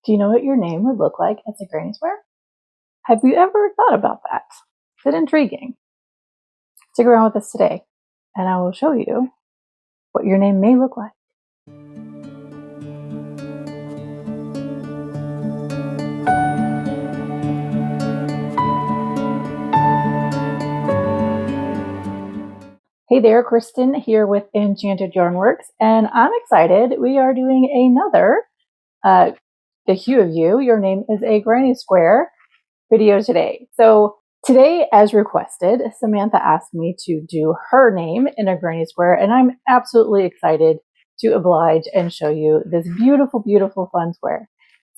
Do you know what your name would look like as a Granny Square? Have you ever thought about that? Is it intriguing? Stick around with us today, and I will show you what your name may look like. Hey there, Kristen here with Enchanted Yarnworks, and I'm excited. We are doing another The Hue of You, Your Name is a Granny Square video today. So today, as requested, Samantha asked me to do her name in a Granny Square, and I'm absolutely excited to oblige and show you this beautiful, beautiful fun square.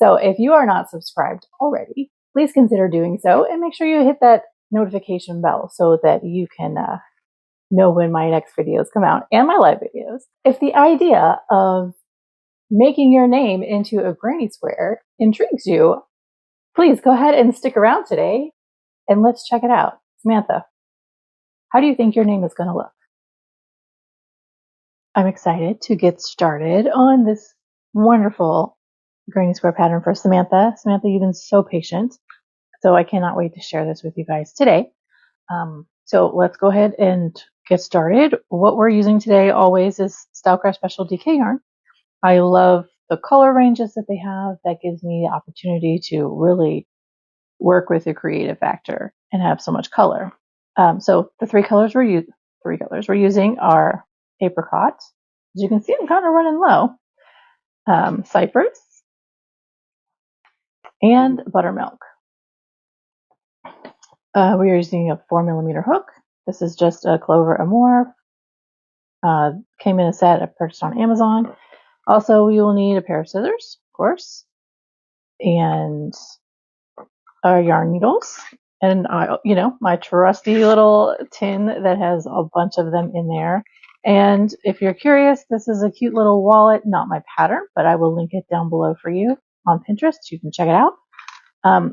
So if you are not subscribed already, please consider doing so and make sure you hit that notification bell so that you can know when my next videos come out and my live videos. If the idea of making your name into a Granny Square intrigues you, please go ahead and stick around today and let's check it out. Samantha, how do you think your name is going to look? I'm excited to get started on this wonderful Granny Square pattern for Samantha. Samantha, you've been so patient, so I cannot wait to share this with you guys today. So let's go ahead and get started. What we're using today always is Stylecraft Special DK yarn. I love the color ranges that they have. That gives me the opportunity to really work with the creative factor and have so much color. So the three colors we're using are apricot. As you can see, I'm kind of running low. Cypress and buttermilk. We are using a 4mm hook. This is just a Clover Amore. Came in a set I purchased on Amazon. Also, we will need a pair of scissors, of course, and our yarn needles, and my trusty little tin that has a bunch of them in there. And if you're curious, this is a cute little wallet, not my pattern, but I will link it down below for you on Pinterest. You can check it out.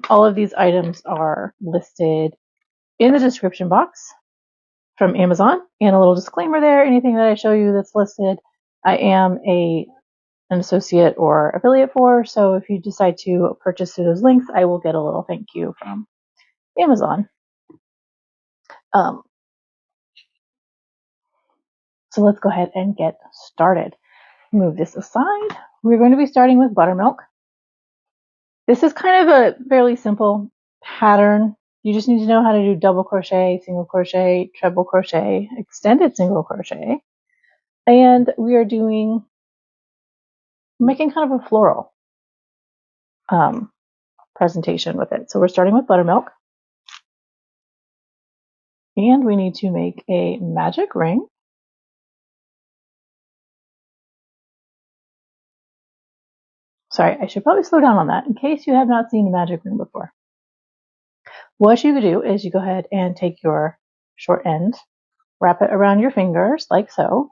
All of these items are listed in the description box from Amazon, and a little disclaimer there. Anything that I show you that's listed, I am an associate or affiliate for, so if you decide to purchase through those links, I will get a little thank you from Amazon. So let's go ahead and get started. Move this aside. We're going to be starting with buttermilk. This is kind of a fairly simple pattern. You just need to know how to do double crochet, single crochet, treble crochet, extended single crochet. And we are making kind of a floral presentation with it. So we're starting with buttermilk. And we need to make a magic ring. Sorry, I should probably slow down on that in case you have not seen a magic ring before. What you could do is you go ahead and take your short end, wrap it around your fingers like so.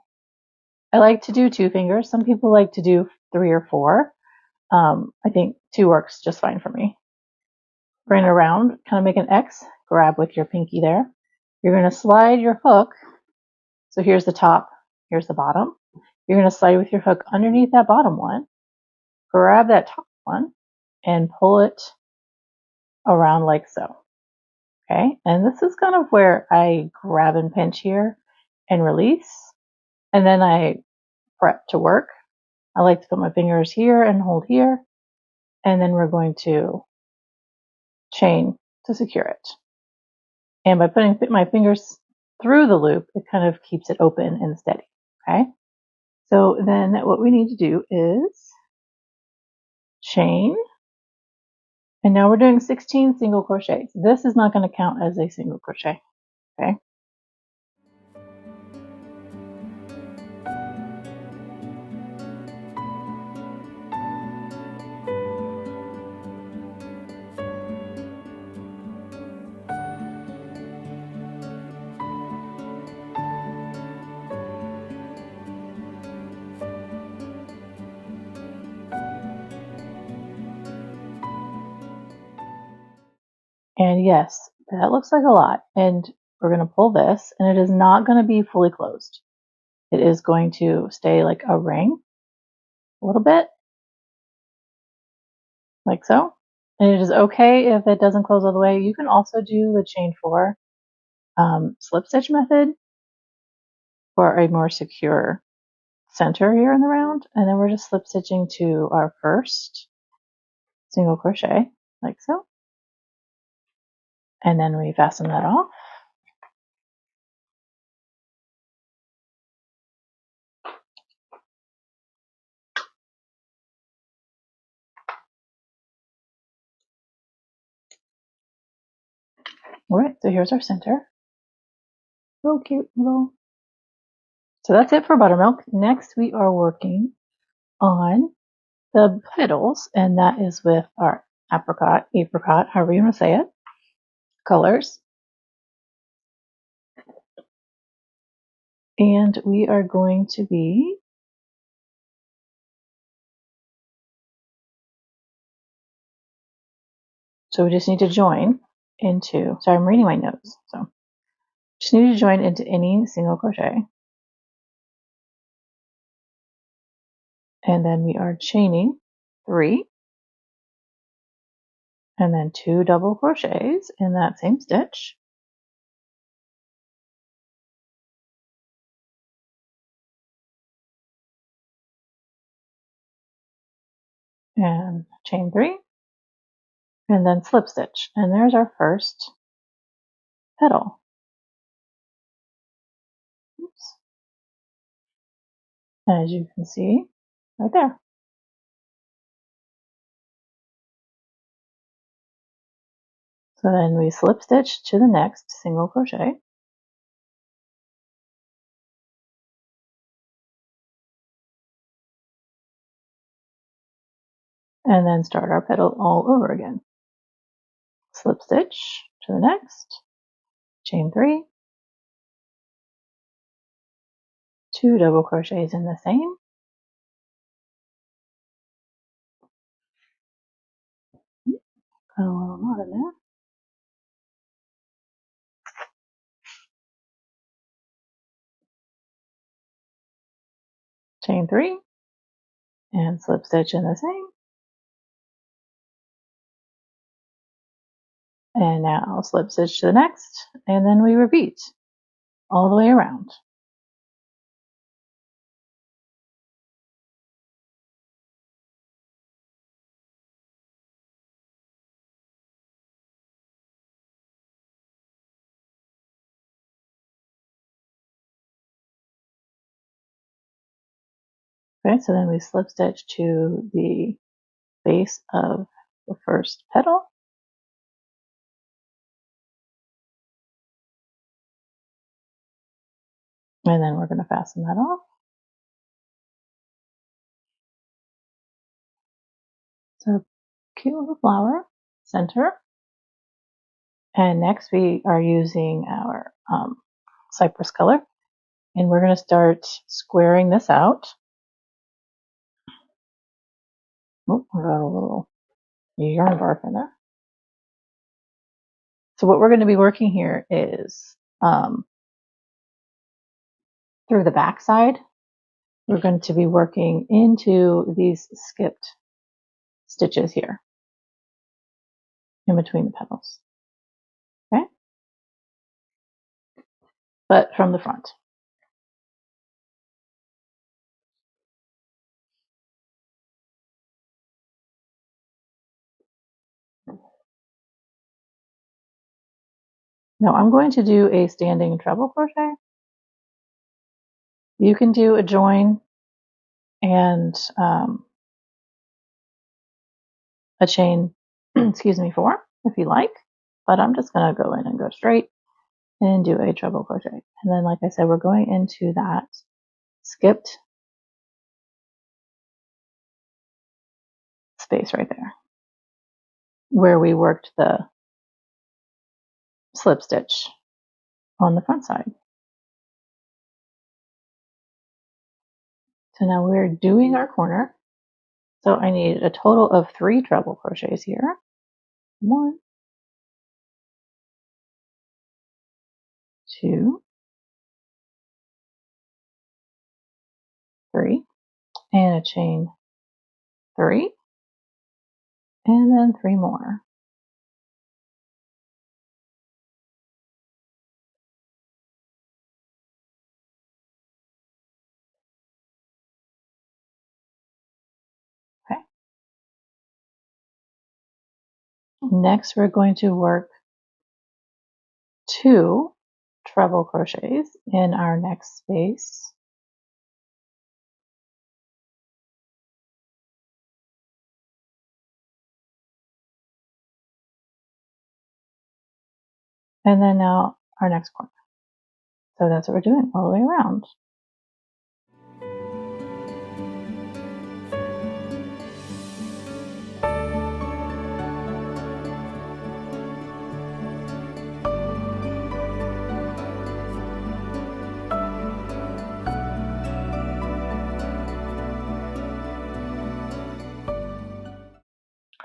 I like to do 2 fingers. Some people like to do 3 or 4. I think 2 works just fine for me. Bring it around, kind of make an X, grab with your pinky there. You're going to slide your hook. So here's the top, here's the bottom. You're going to slide with your hook underneath that bottom one, grab that top one, and pull it around like so. Okay, and this is kind of where I grab and pinch here and release, and then I prep to work. I like to put my fingers here and hold here, and then we're going to chain to secure it. And by putting my fingers through the loop, it kind of keeps it open and steady. Okay, so then what we need to do is chain, and now we're doing 16 single crochets. This is not going to count as a single crochet. Okay. And yes, that looks like a lot. And we're going to pull this, and it is not going to be fully closed. It is going to stay like a ring a little bit. like so. And it is okay if it doesn't close all the way. You can also do the chain 4 slip stitch method for a more secure center here in the round. And then we're just slip stitching to our first single crochet, like so. And then we fasten that off. All right, so here's our center. Real cute little. So that's it for buttermilk. Next, we are working on the petals, and that is with our apricot, however you want to say it, colors. And we are going to be so we just need to join into, sorry, I'm reading my notes. So just need to join into any single crochet. And then we are chaining 3 and then 2 double crochets in that same stitch. And chain 3 and then slip stitch. And there's our first petal. Oops. As you can see right there. So then we slip stitch to the next single crochet. And then start our petal all over again. Slip stitch to the next, chain 3, 2 double crochets in the same, got a little knot in there, chain 3, and slip stitch in the same, and now slip stitch to the next, and then we repeat all the way around. Okay, so then we slip stitch to the base of the first petal, and then we're going to fasten that off. So cute little flower, center. And next we are using our cypress color, and we're going to start squaring this out. Oh, I got a little yarn bark in there. So what we're going to be working here is through the back side. We're going to be working into these skipped stitches here in between the petals. Okay? But from the front. Now I'm going to do a standing treble crochet. You can do a join and a chain, excuse me, 4 if you like, but I'm just going to go in and go straight and do a treble crochet. And then, like I said, we're going into that skipped space right there where we worked the slip stitch on the front side. So now we're doing our corner. So I need a total of 3 treble crochets here. 1, 2, 3, and a chain 3, And then 3 more. Okay. Next, we're going to work 2 treble crochets in our next space. And then now our next corner. So that's what we're doing all the way around.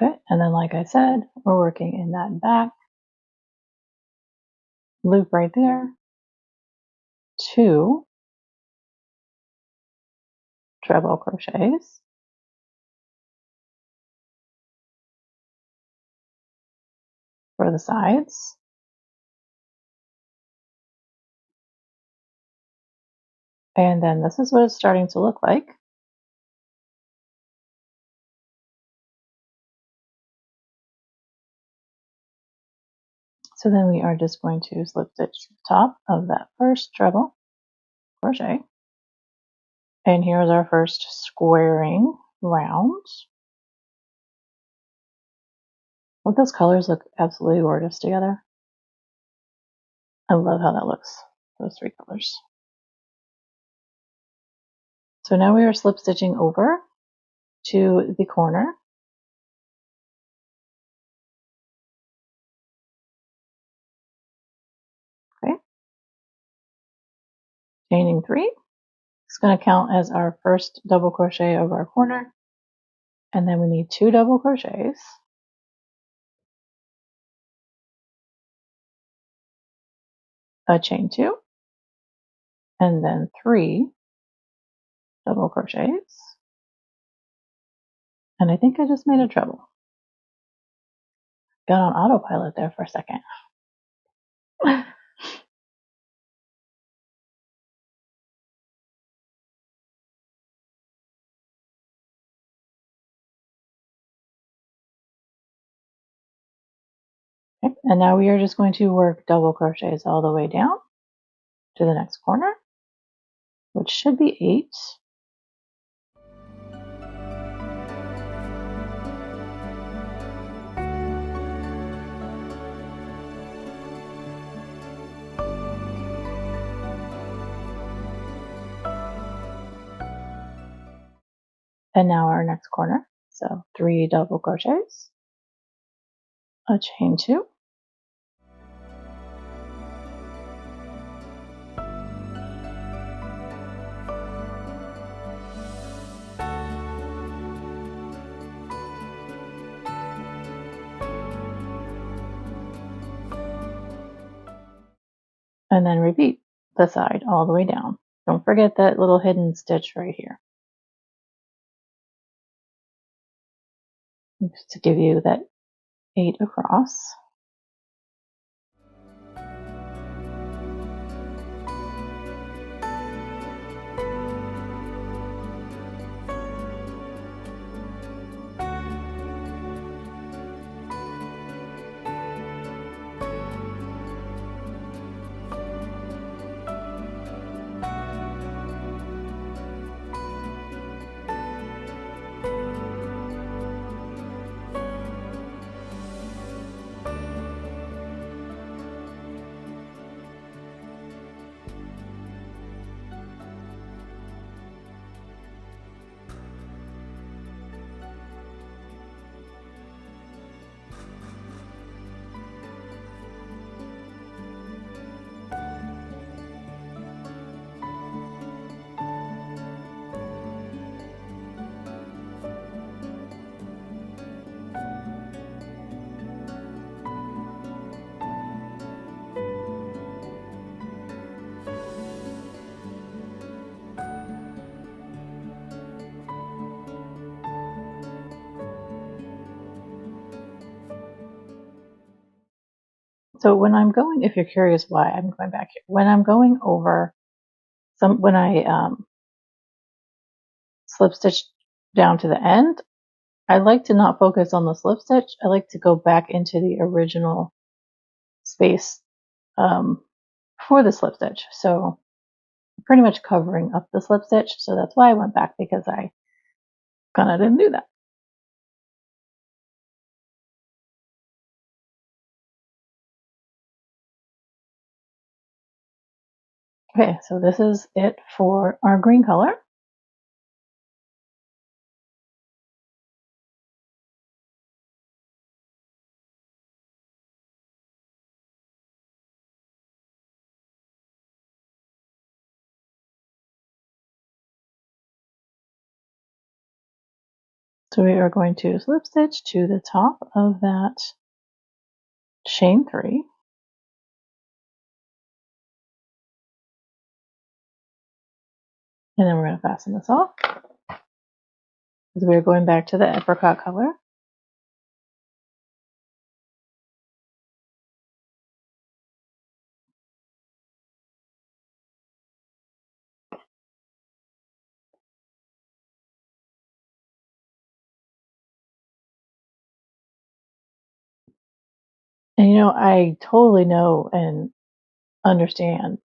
Okay, and then like I said, we're working in that back loop right there, 2 treble crochets, for the sides, and then this is what it's starting to look like. So then we are just going to slip stitch the top of that first treble crochet. And here's our first squaring round. Don't those colors look absolutely gorgeous together? I love how that looks, those 3 colors. So now we are slip stitching over to the corner. Okay. Chaining 3. It's going to count as our first double crochet of our corner. And then we need 2 double crochets. A chain 2. And then 3 double crochets. And I think I just made a treble. Got on autopilot there for a second. Okay. And now we are just going to work double crochets all the way down to the next corner, which should be 8. And now our next corner. So 3 double crochets, a chain 2, and then repeat the side all the way down. Don't forget that little hidden stitch right here, just to give you that 8 across. So when I'm going, if you're curious why I'm going back here, when I'm going over when I slip stitch down to the end, I like to not focus on the slip stitch. I like to go back into the original space for the slip stitch. So I'm pretty much covering up the slip stitch. So that's why I went back, because I kind of didn't do that. Okay, so this is it for our green color. So we are going to slip stitch to the top of that chain 3. And then we're going to fasten this off, because we're going back to the apricot color. And I totally know and understand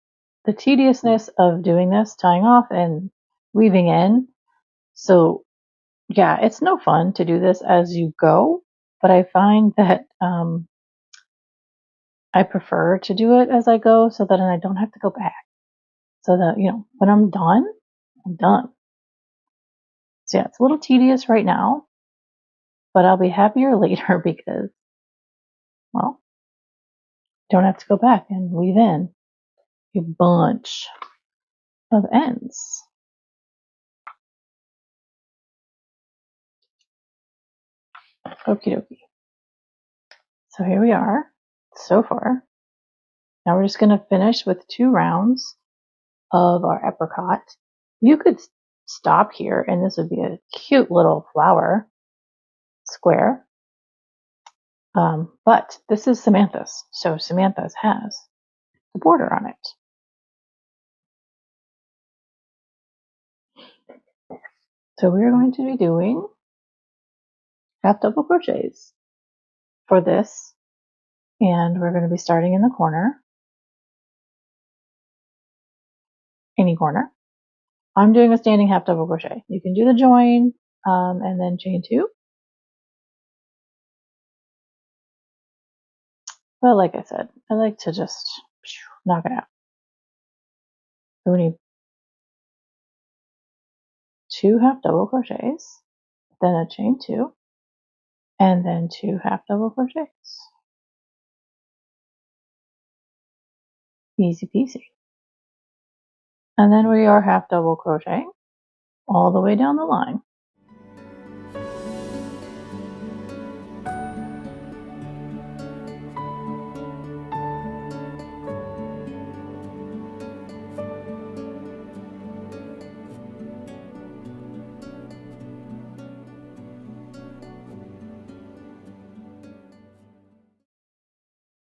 the tediousness of doing this, tying off and weaving in. So yeah, it's no fun to do this as you go, but I find that I prefer to do it as I go, so that I don't have to go back. So that, when I'm done, I'm done. So yeah, it's a little tedious right now, but I'll be happier later because, well, don't have to go back and weave in a bunch of ends. Okie dokie. So here we are so far. Now we're just going to finish with 2 rounds of our apricot. You could stop here and this would be a cute little flower square. But this is Samantha's, so Samantha's has the border on it. So we're going to be doing half double crochets for this, and we're going to be starting in the corner, any corner. I'm doing a standing half double crochet. You can do the join and then chain 2. But like I said, I like to just knock it out. So we need 2 half double crochets, then a chain 2, and then 2 half double crochets. Easy peasy. And then we are half double crocheting all the way down the line.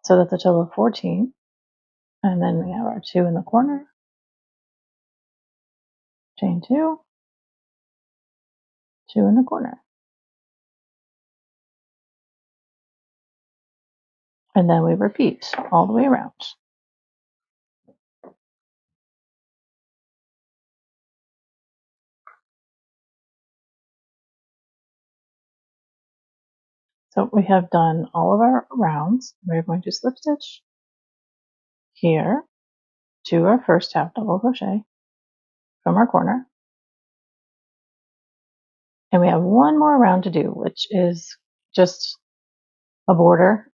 So that's a total of 14. And then we have our 2 in the corner, chain 2, 2 in the corner. And then we repeat all the way around. So we have done all of our rounds. We're going to slip stitch here to our first half double crochet from our corner. And we have one more round to do, which is just a border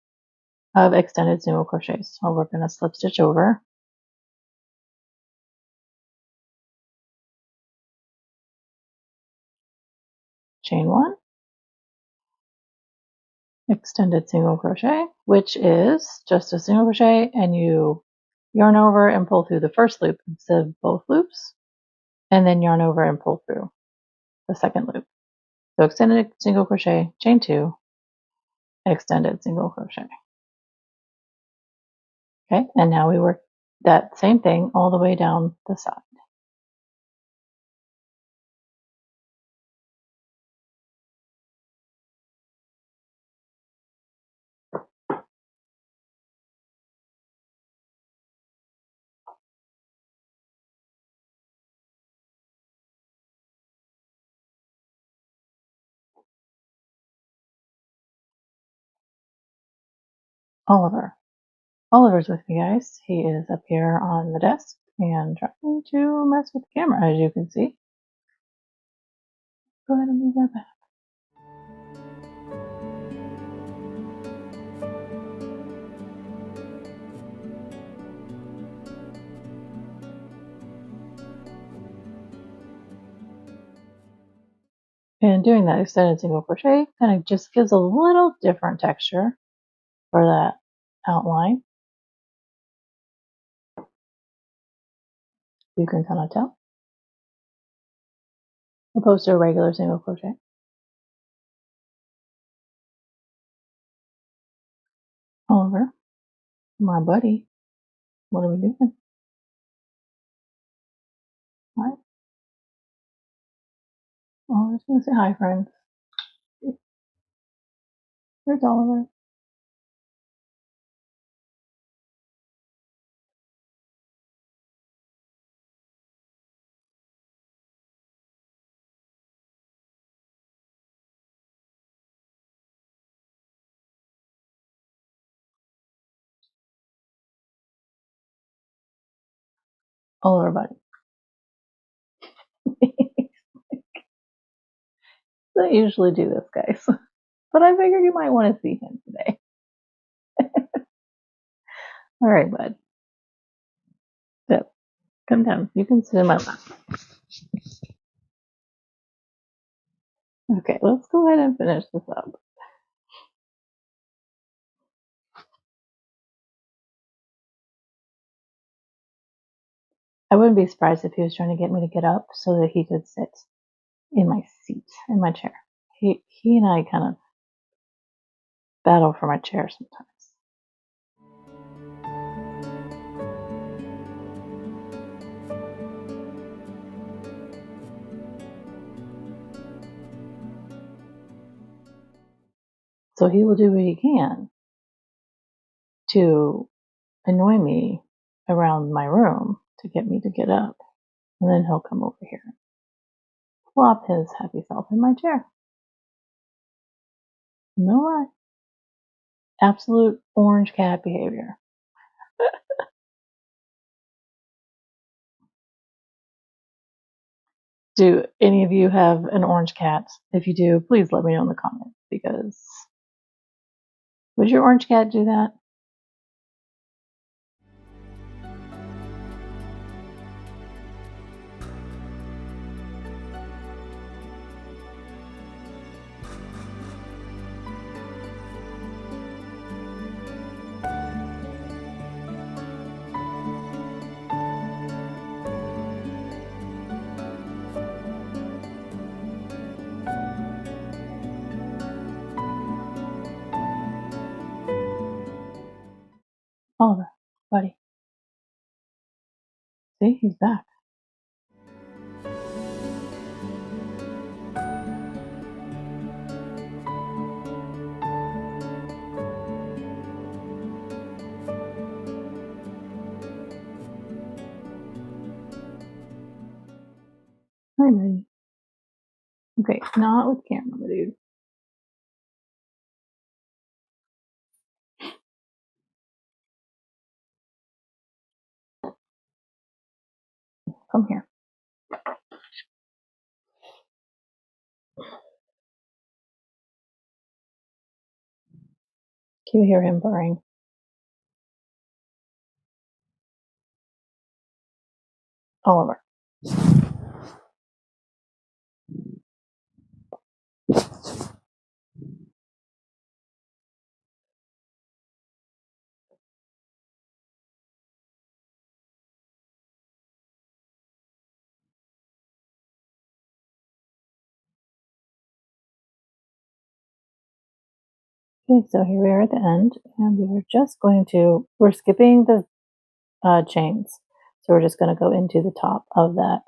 of extended single crochets. So we're going to slip stitch over, chain 1, extended single crochet, which is just a single crochet, and you yarn over and pull through the first loop instead of both loops, and then yarn over and pull through the second loop. So extended single crochet, chain 2, extended single crochet. Okay, and now we work that same thing all the way down the side. Oliver. Oliver's with me, guys. He is up here on the desk and trying to mess with the camera, as you can see. Go ahead and move that back. And doing that extended single crochet kind of just gives a little different texture for that outline. You can kind of tell, opposed to a regular single crochet. Oliver, my buddy, what are we doing? Hi. Oh, I was going to say hi, friends. There's Oliver. Oliver, buddy. I don't usually do this, guys, but I figured you might want to see him today. All right, bud. So, come down. You can sit in my lap. Okay, let's go ahead and finish this up. I wouldn't be surprised if he was trying to get me to get up so that he could sit in my seat, in my chair. He and I kind of battle for my chair sometimes. So he will do what he can to annoy me around my room to get me to get up. And then he'll come over here and flop his happy self in my chair. No lie. Absolute orange cat behavior. Do any of you have an orange cat? If you do, please let me know in the comments, because would your orange cat do that? Oliver, buddy. See, he's back. Hi, buddy. Okay, not with camera, my dude. Come here. Can you hear him purring? Oliver. Okay, so here we are at the end, and we're skipping the chains. So we're just going to go into the top of that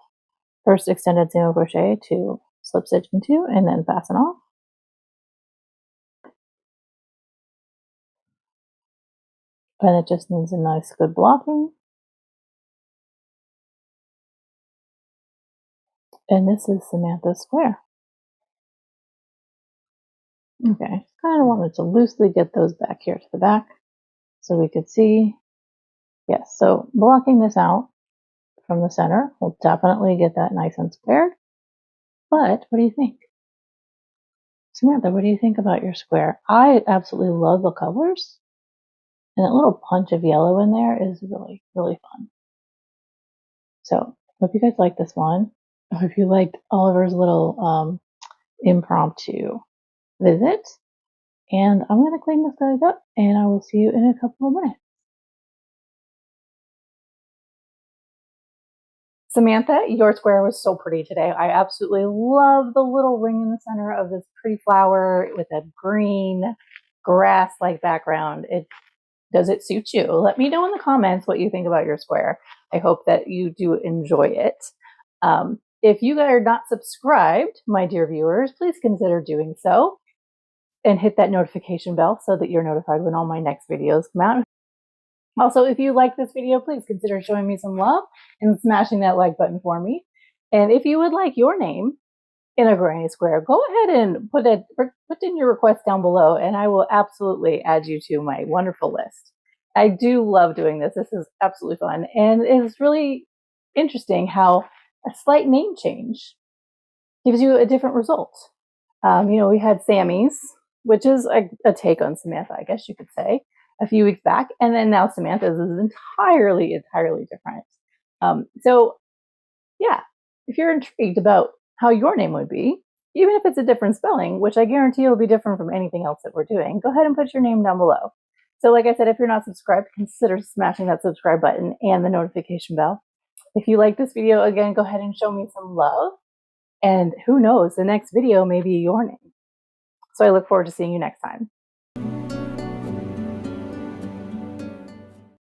first extended single crochet to slip stitch into and then fasten off. And it just needs a nice good blocking. And this is Samantha Square. Okay, just kind of wanted to loosely get those back here to the back so we could see. Yes, so blocking this out from the center will definitely get that nice and squared. But what do you think? Samantha, what do you think about your square? I absolutely love the colors. And that little punch of yellow in there is really, really fun. So, hope you guys like this one. I hope you liked Oliver's little impromptu visit. And I'm going to clean this guys up, and I will see you in a couple of minutes. Samantha, your square was so pretty today. I absolutely love the little ring in the center of this pretty flower with a green grass-like background. Does it suit you? Let me know in the comments what you think about your square. I hope that you do enjoy it. If you are not subscribed, my dear viewers, please consider doing so and hit that notification bell so that you're notified when all my next videos come out. Also, if you like this video, please consider showing me some love and smashing that like button for me. And if you would like your name in a granny square, go ahead and put in your request down below, and I will absolutely add you to my wonderful list. I do love doing this. This is absolutely fun, and it's really interesting how a slight name change gives you a different result. We had Sammy's, which is a take on Samantha, I guess you could say, a few weeks back, and then now Samantha's is entirely different. So yeah, if you're intrigued about how your name would be, even if it's a different spelling, which I guarantee it'll be different from anything else that we're doing, go ahead and put your name down below. So like I said, if you're not subscribed, consider smashing that subscribe button and the notification bell. If you like this video, again, go ahead and show me some love. And who knows, the next video may be your name. So I look forward to seeing you next time.